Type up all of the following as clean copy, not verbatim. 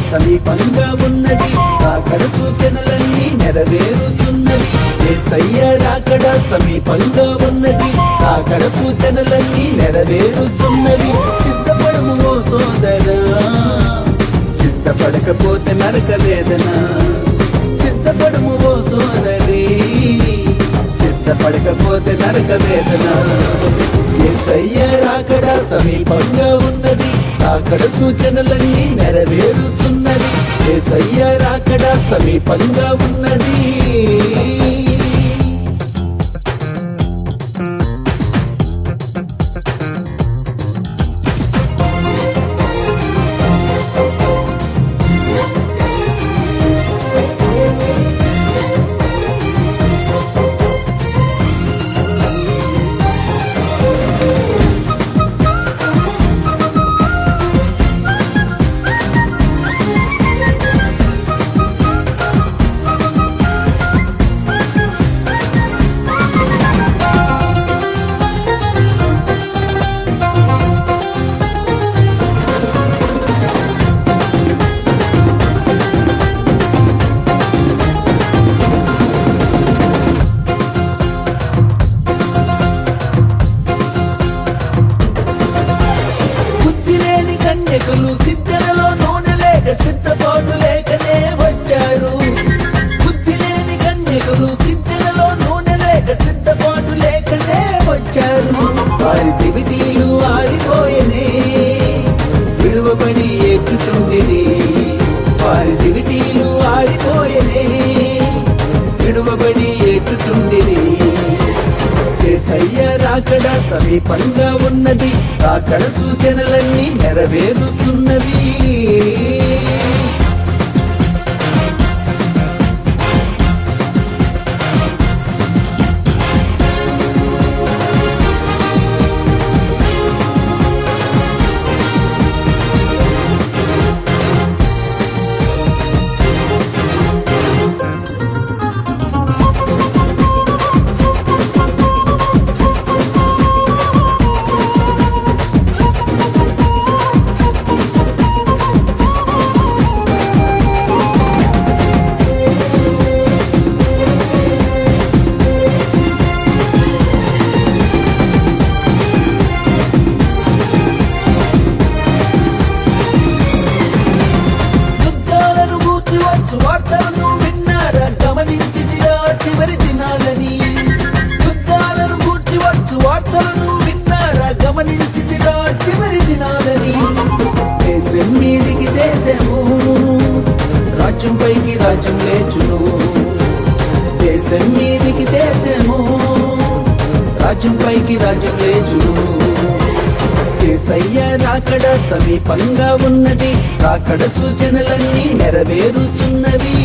సమీపంగా ఉన్నది, రాకడ సూచనలన్నీ నెరవేరుచున్నవి. యేసయ్య రాకడ సమీపంగా ఉన్నది, రాకడ సూచనలన్నీ నెరవేరుచున్నవి. సిద్ధపడము ఓ సోదరా, సిద్ధపడకపోతే నరక వేదన. సిద్ధపడము ఓ సోదరి, సిద్ధపడకపోతే నరక వేదన. యేసయ్య రాకడ సమీపంగా ఉన్నది, రాకడ సూచనలన్నీ నెరవేరుతున్నది. యేసయ్య రాకడ సమీపంగా ఉన్నది. సిద్ధలలో నూనె లేక సిద్ధపాటు లేకనే వచ్చారు. బుద్ధి లేని కన్యకులు సిద్ధలలో నూనె లేక సిద్ధపాటు లేకనే వచ్చారు. వారి దివిటీలు ఆరిపోయనే, విడువబడి ఏటుచుండిరి. వారి దివిటీలు ఆరిపోయనే, విడువబడి ఏటుచుండిరి. యేసయ్య రాకడ సమీపంగా ఉన్నది, రాకడ సూచనలన్నీ నెరవేరుతున్నవి. వార్తలను విన్నారా, గమనించిదిరా చివరి దినాలని. యుద్ధాలను గూర్చి వచ్చు వార్తలను విన్నారా, గమనించిదిరా చివరి దినాలని. దేశం మీదికి దేశము, రాజ్యం పైకి రాజ్యం లేచును. దేశం మీదికి దేశము, రాజ్యం పైకి రాజ్యం లేచును. యేసయ్య రాకడ సమీపంగా ఉన్నది, రాకడ సూచనలన్నీ నెరవేరుచున్నవి.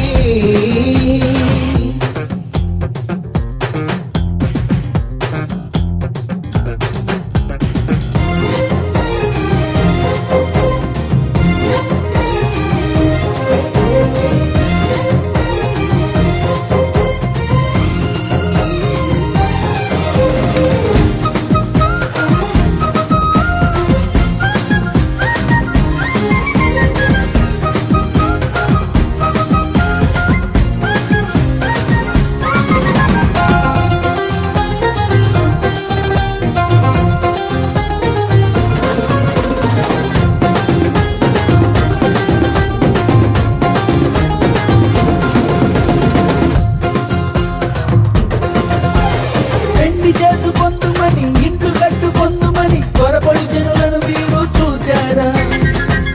చేసుకొందుమని, ఇండ్లు కట్టుకొందుమని త్వరపడి జనులను వీరు చూచారా.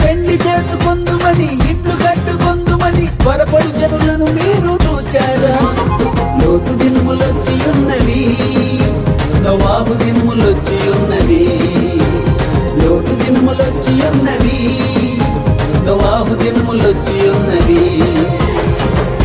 పెళ్లి చేసుకొందుమని, ఇండ్లు కట్టుకొందుమని త్వరపడి జనులను మీరు చూచారా. లోతు దినములొచ్చి ఉన్నవి, నోవాహు దినములొచ్చి ఉన్నవి. లోతు దినములొచ్చి ఉన్నవి, నోవాహు దినములొచ్చి ఉన్నవి.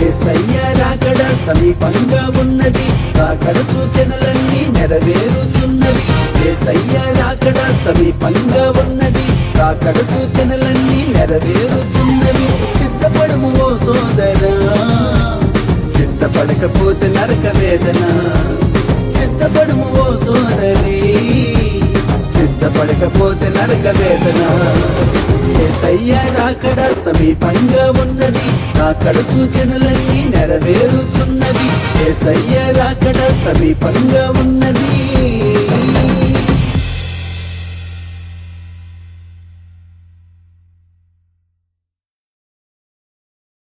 యేసయ్య రాకడ సమీపంగా ఉన్నది, రాకడ సూచనలన్నీ నెరవేరుచున్నవి. యేసయ్య రాకడ సమీపంగా ఉన్నది, రాకడ సూచనలన్నీ నెరవేరుచున్నవి. సిద్ధపడము ఓ సోదరా, సిద్ధపడకపోతే నరక వేదన. సిద్ధపడము ఓ సోదరి, సిద్ధపడకపోతే నరక వేదన. యేసయ్య రాకడ సమీపంగా ఉన్నది, రాకడ సూచనలన్నీ నెరవేరుచున్నది. యేసయ్య రాకడ సమీపంగా ఉన్నది.